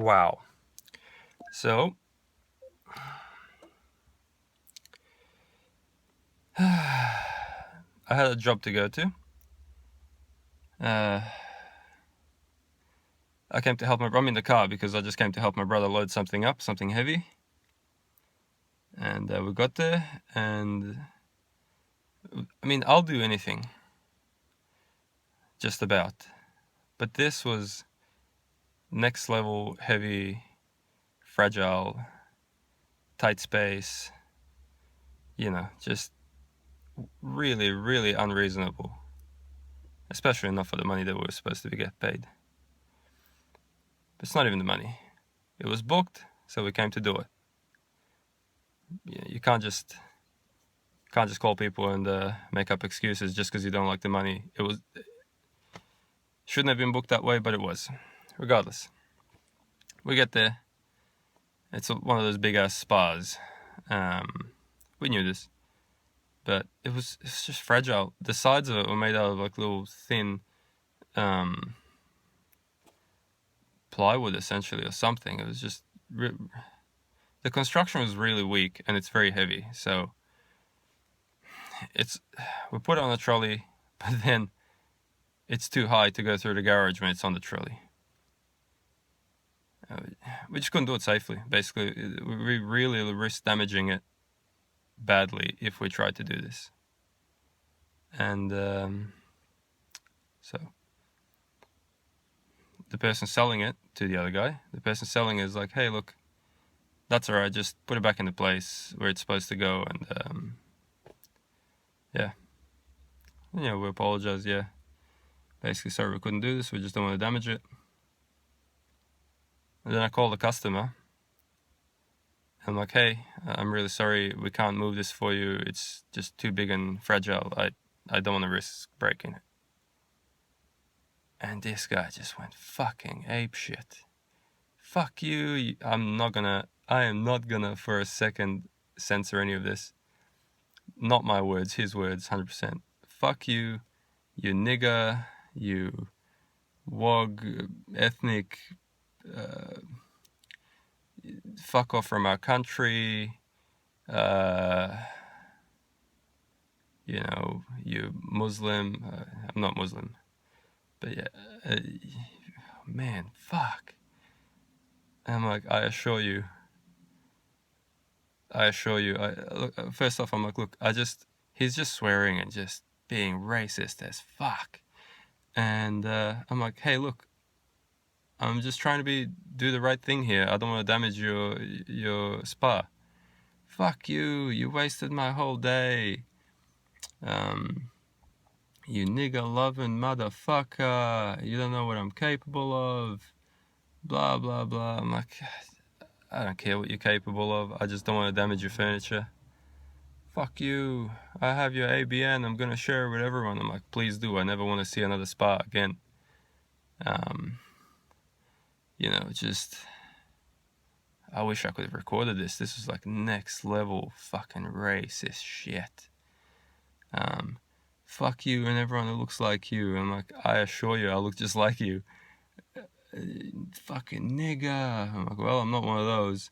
Wow. So, I had a job to go to. I came to help I'm in the car because I just came to help my brother load something up, something heavy. And we got there, and I mean, I'll do anything, just about. But this was next level heavy, fragile, tight space, just really, really unreasonable. Especially not for the money that we were supposed to get paid. But it's not even the money. It was booked, so we came to do it. You can't just call people and make up excuses just because you don't like the money. Shouldn't have been booked that way, but it was. Regardless, we get there. It's one of those big ass spas. We knew this, but it's just fragile. The sides of it were made out of like little thin plywood essentially, or something. It was just the construction was really weak, and it's very heavy. So we put it on a trolley, but then it's too high to go through the garage when it's on the trolley. We just couldn't do it safely. Basically, we really risk damaging it badly if we tried to do this. And so the person selling it to the other guy, the person selling it is like, hey, look, that's all right, just put it back into place where it's supposed to go. And we apologize. Basically, sorry we couldn't do this, we just don't want to damage it. And then I called the customer. I'm like, hey, I'm really sorry, we can't move this for you, it's just too big and fragile, I don't want to risk breaking it. And this guy just went fucking apeshit. Fuck you, I am not gonna for a second censor any of this. Not my words, his words, 100%. Fuck you, you nigger, you wog, ethnic, fuck off from our country, you Muslim. I'm not Muslim, but yeah, man, fuck. And I'm like, I assure you. First off, I'm like, look, he's just swearing and just being racist as fuck. And I'm like, hey, look, I'm just trying to do the right thing here. I don't want to damage your spa. Fuck you, you wasted my whole day. You nigger loving motherfucker, you don't know what I'm capable of. Blah, blah, blah. I'm like, I don't care what you're capable of. I just don't want to damage your furniture. Fuck you. I have your ABN. I'm going to share it with everyone. I'm like, please do. I never want to see another spa again. Just... I wish I could have recorded this. This was like next level fucking racist shit. Fuck you and everyone that looks like you. I'm like, I assure you, I look just like you. Fucking nigger. I'm like, well, I'm not one of those.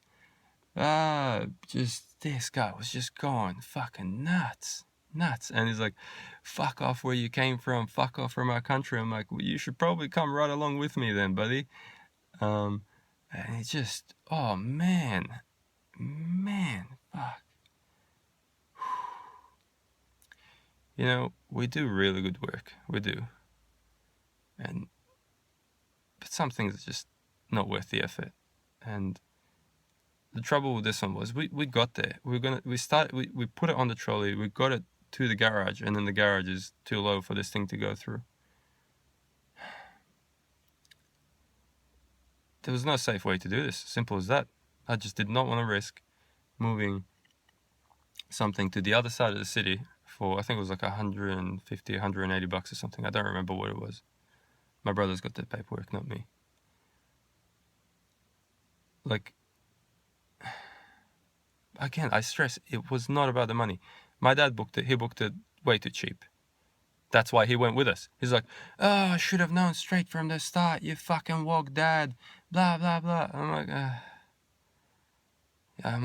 Just this guy was just going fucking nuts. And he's like, fuck off where you came from, fuck off from our country. I'm like, well, you should probably come right along with me then, buddy. And it's just, oh man, fuck. We do really good work, we do. But some things are just not worth the effort. And the trouble with this one was we got there. We put it on the trolley, we got it to the garage, and then the garage is too low for this thing to go through. There was no safe way to do this, simple as that. I just did not want to risk moving something to the other side of the city for, I think it was like 150, 180 bucks or something. I don't remember what it was. My brother's got the paperwork, not me. Like, again, I stress, it was not about the money. My dad booked it, he booked it way too cheap. That's why he went with us. He's like, oh, I should have known straight from the start, you fucking wog dad. blah, blah, blah. I'm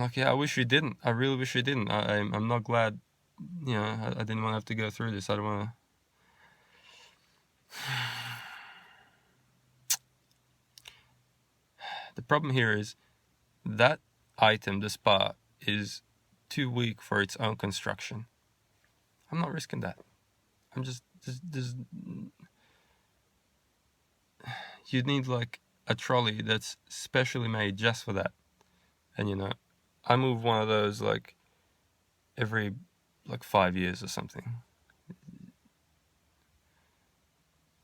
like, yeah, I wish you didn't. I really wish you didn't. I'm not glad, I didn't want to have to go through this. I don't want to. The problem here is that item, the spa, is too weak for its own construction. I'm not risking that. I'm just you need like a trolley that's specially made just for that. And I move one of those like every like 5 years or something.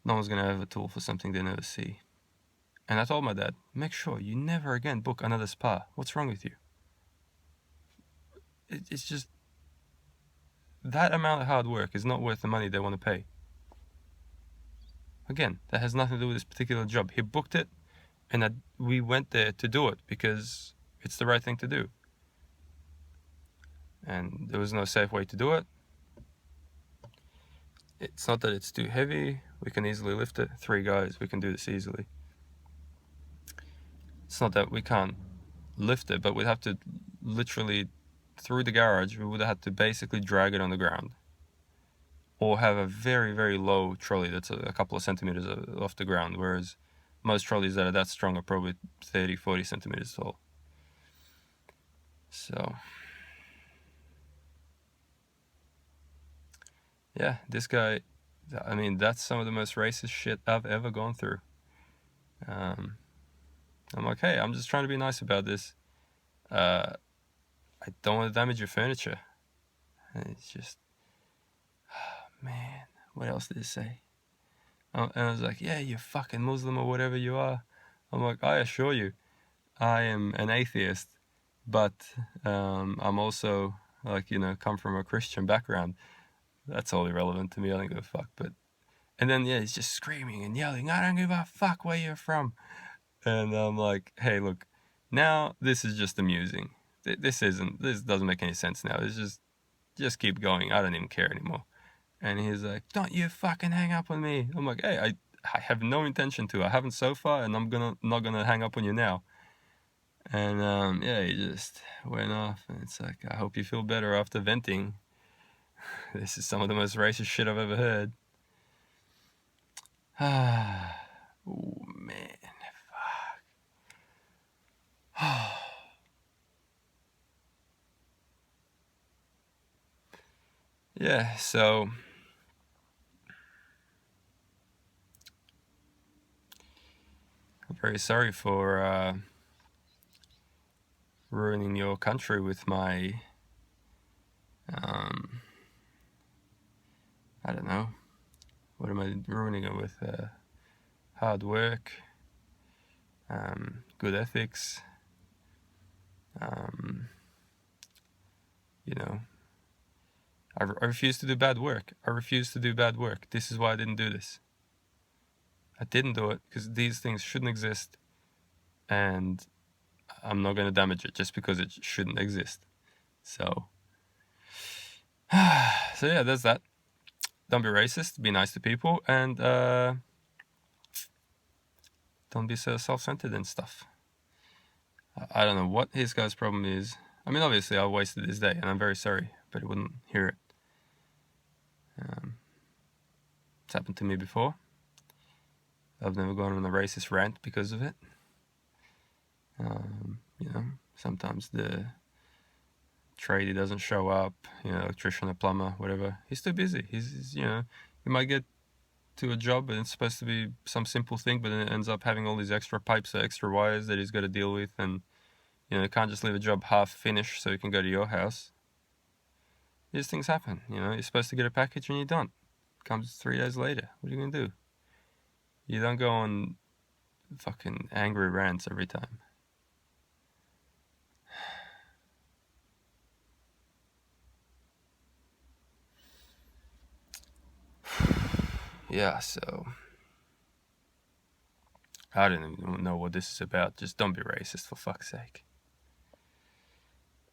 No one's gonna have a tool for something they never see. And I told my dad, make sure you never again book another spa. What's wrong with you? It's just that amount of hard work is not worth the money they want to pay. Again, that has nothing to do with this particular job. He booked it, and we went there to do it because it's the right thing to do. And there was no safe way to do it. It's not that it's too heavy. We can easily lift it. 3 guys, we can do this easily. It's not that we can't lift it, but we'd have to literally, through the garage, we would have to basically drag it on the ground. Or have a very, very low trolley that's a couple of centimeters off the ground, whereas most trolleys that are that strong are probably 30, 40 centimeters tall. So, yeah, this guy, I mean, that's some of the most racist shit I've ever gone through. I'm like, hey, I'm just trying to be nice about this. I don't want to damage your furniture. And it's just, man, what else did it say? And I was like, yeah, you fucking Muslim or whatever you are. I'm like, I assure you, I am an atheist, but I'm also like, come from a Christian background. That's all irrelevant to me. I don't give a fuck. And then yeah, he's just screaming and yelling, I don't give a fuck where you're from. And I'm like, hey, look, now this is just amusing. This doesn't make any sense now. It's just keep going. I don't even care anymore. And he's like, don't you fucking hang up on me. I'm like, hey, I have no intention to. I haven't so far, and I'm not gonna hang up on you now. And yeah, he just went off, and it's like, I hope you feel better after venting. This is some of the most racist shit I've ever heard. Oh man, fuck. Yeah, so I'm very sorry for ruining your country with my I don't know, what am I ruining it with? Hard work, good ethics, I refuse to do bad work. I refuse to do bad work. This is why I didn't do this. I didn't do it because these things shouldn't exist, and I'm not going to damage it just because it shouldn't exist. So yeah, there's that. Don't be racist, be nice to people, and don't be so self-centered and stuff. I don't know what his guy's problem is. I mean, obviously I wasted his day, and I'm very sorry, but he wouldn't hear it. It's happened to me before. I've never gone on a racist rant because of it. Sometimes the tradie doesn't show up, electrician, a plumber, whatever. He's too busy. He's he might get to a job and it's supposed to be some simple thing, but then it ends up having all these extra pipes or extra wires that he's got to deal with, and you can't just leave a job half finished so you can go to your house. These things happen. You're supposed to get a package and you don't. It comes 3 days later. What are you gonna do? You don't go on fucking angry rants every time. Yeah, so I don't even know what this is about. Just don't be racist, for fuck's sake.